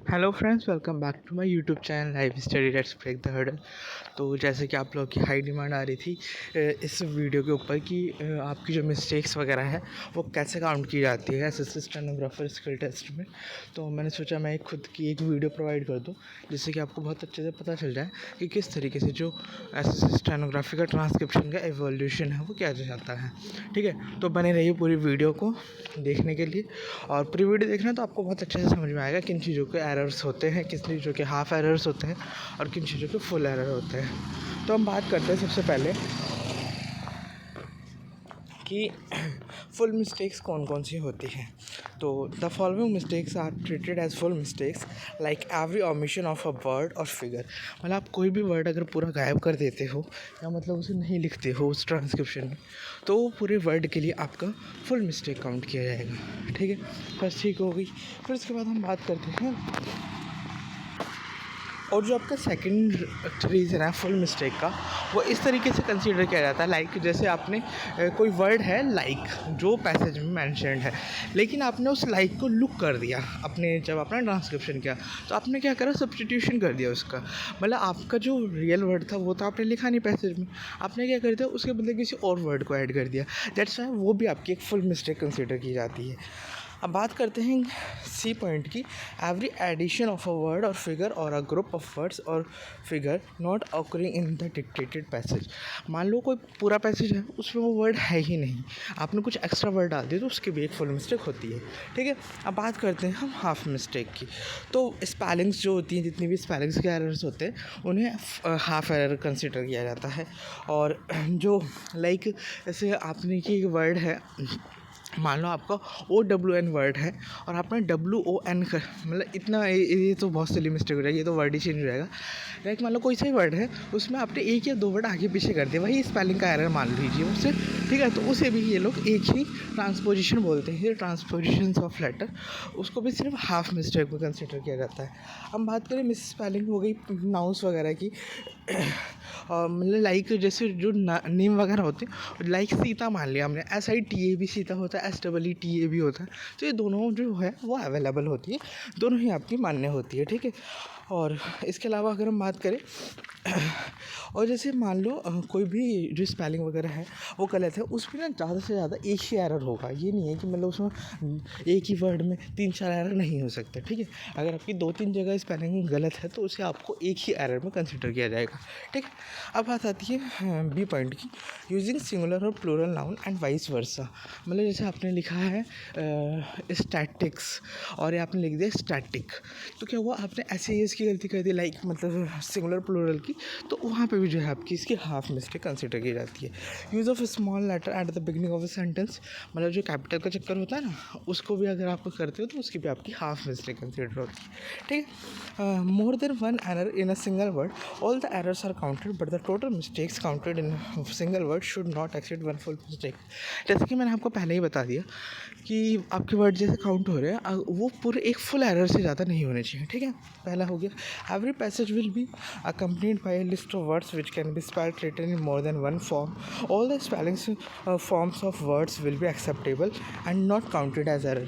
Hello friends, welcome back to my YouTube channel life study let's break the hurdle. तो जैसे कि आप लोग की हाई डिमांड आ रही थी इस वीडियो के ऊपर कि आपकी जो मिस्टेक्स वगैरह है वो कैसे काउंट की जाती है S S C stenographer skill test में। तो मैंने सोचा मैं खुद की एक वीडियो प्रोवाइड कर दूं जिससे कि आपको बहुत अच्छे से पता चल जाए कि किस तरीके से जो एस एस सी स्टेनोग्राफी का ट्रांसक्रिप्शन का एवोल्यूशन है वो क्या जाता है। ठीक है, तो बने रहिए पूरी वीडियो को देखने के लिए। और पूरी वीडियो देखना तो आपको बहुत अच्छे से समझ में आएगा किन चीज़ों के एरर्स होते हैं, किस चीज़ों के हाफ एरर्स होते हैं और किन चीज़ों के फुल एरर होते हैं। तो हम बात करते हैं सबसे पहले कि फुल मिस्टेक्स कौन कौन सी होती हैं। तो the following mistakes are treated as full mistakes like every omission of a word or figure. मतलब आप कोई भी वर्ड अगर पूरा गायब कर देते हो या मतलब उसे नहीं लिखते हो उस ट्रांसक्रिप्शन में, तो वो पूरे वर्ड के लिए आपका फुल मिस्टेक काउंट किया जाएगा। ठीक है, बस ठीक हो गई। फिर उसके बाद हम बात करते हैं और जो आपका सेकंड रीज़न है फुल मिस्टेक का, वो इस तरीके से कंसीडर किया जाता है लाइक जैसे आपने कोई वर्ड है लाइक जो पैसेज में मेंशन्ड है, लेकिन आपने उस लाइक को लुक कर दिया अपने जब आपने ट्रांसक्रिप्शन किया तो आपने क्या करा, सब्स्टिट्यूशन कर दिया उसका। मतलब आपका जो रियल वर्ड था वो तो आपने लिखा नहीं पैसेज में, आपने क्या कर दिया उसके बदले किसी और वर्ड को ऐड कर दिया। दैट्स वाई वो भी आपकी एक फुल मिस्टेक कंसीडर की जाती है। अब बात करते हैं सी पॉइंट की। Every addition of a word or figure or a group of words or figure not occurring in the dictated passage. मान लो कोई पूरा पैसेज है उसमें वो वर्ड है ही नहीं, आपने कुछ एक्स्ट्रा वर्ड डाल दिए तो उसकी भी एक फुल मिस्टेक होती है। ठीक है, अब बात करते हैं हम हाफ मिस्टेक की। तो स्पेलिंग्स जो होती हैं, जितनी भी स्पेलिंग्स के एरर्स होते हैं उन्हें हाफ एरर कंसिडर किया जाता है। और जो लाइक जैसे आपने की वर्ड है, मान लो आपका OWN वर्ड है और आपने WON कर, मतलब इतना ये तो बहुत सिली मिस्टेक हो जाएगी, ये तो वर्ड ही चेंज हो जाएगा। लाइक मान लो कोई सा वर्ड है उसमें आपने एक या दो वर्ड आगे पीछे कर दिया, वही स्पेलिंग का एरर मान लीजिए उससे। ठीक है, तो उसे भी ये लोग एक ही ट्रांसपोजिशन बोलते हैं, ट्रांसपोजिशन ऑफ लेटर, उसको भी सिर्फ हाफ मिस्टेक में कंसिडर किया जाता है। हम बात करें मिस स्पेलिंग हो गई नाउंस वगैरह की, मतलब लाइक जैसे जो नेम वगैरह होते हैं, लाइक सीता मान लिया हमने, SITA भी सीता होता है, SEETA भी होता है, तो ये दोनों जो है वो अवेलेबल होती है, दोनों ही आपकी मान्य होती है। ठीक है, और इसके अलावा अगर हम बात करें और जैसे मान लो कोई भी जो स्पेलिंग वगैरह है वो गलत है, उसमें ना ज़्यादा से ज़्यादा एक ही एरर होगा, ये नहीं है कि मतलब उसमें एक ही वर्ड में 3-4 एरर नहीं हो सकते। ठीक है, अगर आपकी 2-3 जगह स्पेलिंग गलत है तो उसे आपको एक ही एरर में कंसिडर किया जाएगा। ठीक है, अब बात आती है बी पॉइंट की, यूजिंग सिंगुलर और plural noun and vice versa. मतलब जैसे आपने लिखा है स्टैटिक्स और ये आपने लिख दिया स्टैटिक, तो क्या हुआ, आपने SAS की गलती कर दी लाइक मतलब सिंगुलर प्लूरल की, तो वहाँ पे भी जो है आपकी इसकी हाफ मिस्टेक कंसिडर की जाती है। Use of small letter at the beginning of a sentence, मतलब जो कैपिटल का चक्कर होता है ना, उसको भी अगर आप करते हो तो उसकी भी आपकी हाफ मिस्टेक कंसिडर होती है। ठीक है, more than one error in a single word, all the errors are counted but the total mistakes counted in single word should not exceed one full mistake. जैसे कि मैंने आपको पहले ही बता दिया कि आपके वर्ड जैसे काउंट हो रहे हैं वो पूरे एक फुल एरर से ज़्यादा नहीं होने चाहिए। ठीक है, पहला हो गया every passage will be accompanied by a list of words which can be spelled written in more than one form. All the spellings forms of words will be acceptable and not counted as error.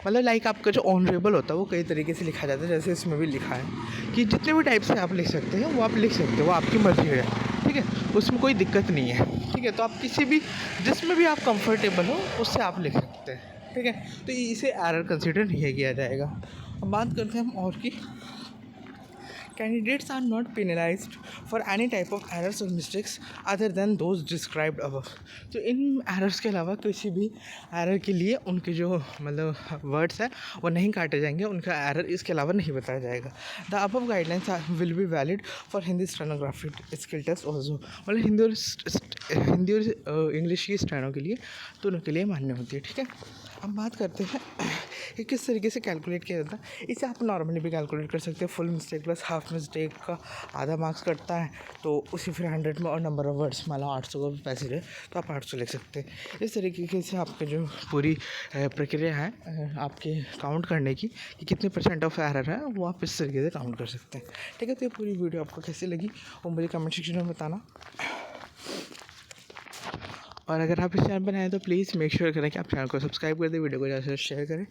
मतलब like आपका जो honourable होता है वो कई तरीके से लिखा जाता है, जैसे इसमें भी लिखा है कि जितने भी टाइप से आप लिख सकते हैं वो आप लिख सकते हो, वो आपकी मर्जी है। ठीक है, उसमें कोई दिक्कत नहीं है। ठीक है, तो आप किसी भी जिसमें भी आप कंफर्टेबल हो उससे आप लिख सकते हैं। ठीक है, तो इसे एरर कंसिडर नहीं किया जाएगा। अब बात करते हैं हम और की, candidates are not penalized for any type of errors or mistakes other than those described above। तो इन एरर्स के अलावा किसी भी एरर के लिए उनके जो मतलब वर्ड्स हैं वो नहीं काटे जाएंगे, उनका एरर इसके अलावा नहीं बताया जाएगा। The above guidelines will be valid for Hindi stenography skill test also. मतलब हिंदी और इंग्लिश की स्टेनो के लिए दोनों के लिए मान्य होती है। ठीक है, अब बात करते हैं कि किस तरीके से कैलकुलेट किया जाता है। इसे आप नॉर्मली भी कैलकुलेट कर सकते हैं, full mistake plus half mistake का आधा मार्क्स कटता है तो उसी फिर 100 में, और नंबर ऑफ वर्ड्स मान लो 800 का पैसेज है तो आप 800 लिख सकते हैं। इस तरीके से आपकी जो पूरी प्रक्रिया है आपके काउंट करने की कि कितने % ऑफ एरर है वो आप इस तरीके से काउंट कर सकते हैं। ठीक है, तो ये पूरी वीडियो आपको कैसी लगी वो मुझे कमेंट सेक्शन में बताना। और अगर आप इस चैनल पर आए तो प्लीज़ मेक श्योर करें कि आप चैनल को सब्सक्राइब कर दें, वीडियो को ज़्यादा से शेयर करें।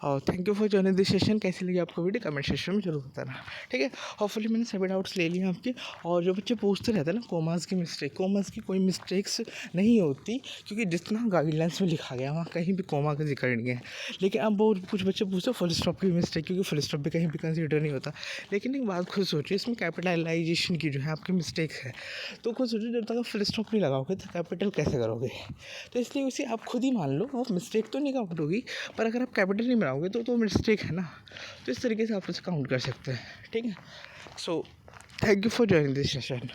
और thank you for joining this session. कैसी लगी आपको वीडियो कमेंट सेक्शन में जरूर बताना, ठीक है। होपफुली मैंने सभी डाउट्स ले लिए आपके। और जो बच्चे पूछते रहते हैं ना कोमास की कोई मिस्टेक्स नहीं होती, क्योंकि जितना गाइडलाइंस में लिखा गया वहाँ कहीं भी कोमा का जिक्र नहीं है। लेकिन अब वो कुछ बच्चे पूछते फुल स्टॉप की मिस्टेक, क्योंकि फुल स्टॉप भी कहीं भी कंसिडर नहीं होता। लेकिन एक बात खुद सोचिए, इसमें कैपिटलाइजेशन की जो है आपकी मिस्टेक है, तो खुद सोचिए जब तक आप फुल स्टॉप नहीं लगाओगे तो कैपिटल कैसे करोगे। तो इसलिए उसे आप खुद ही मान लो, वो मिस्टेक तो नहीं काउंट होगी, पर अगर आप कैपिटल नहीं बनाओगे तो मिस्टेक है ना। तो इस तरीके से आप उसे काउंट कर सकते हैं, ठीक है। So thank you for joining this session.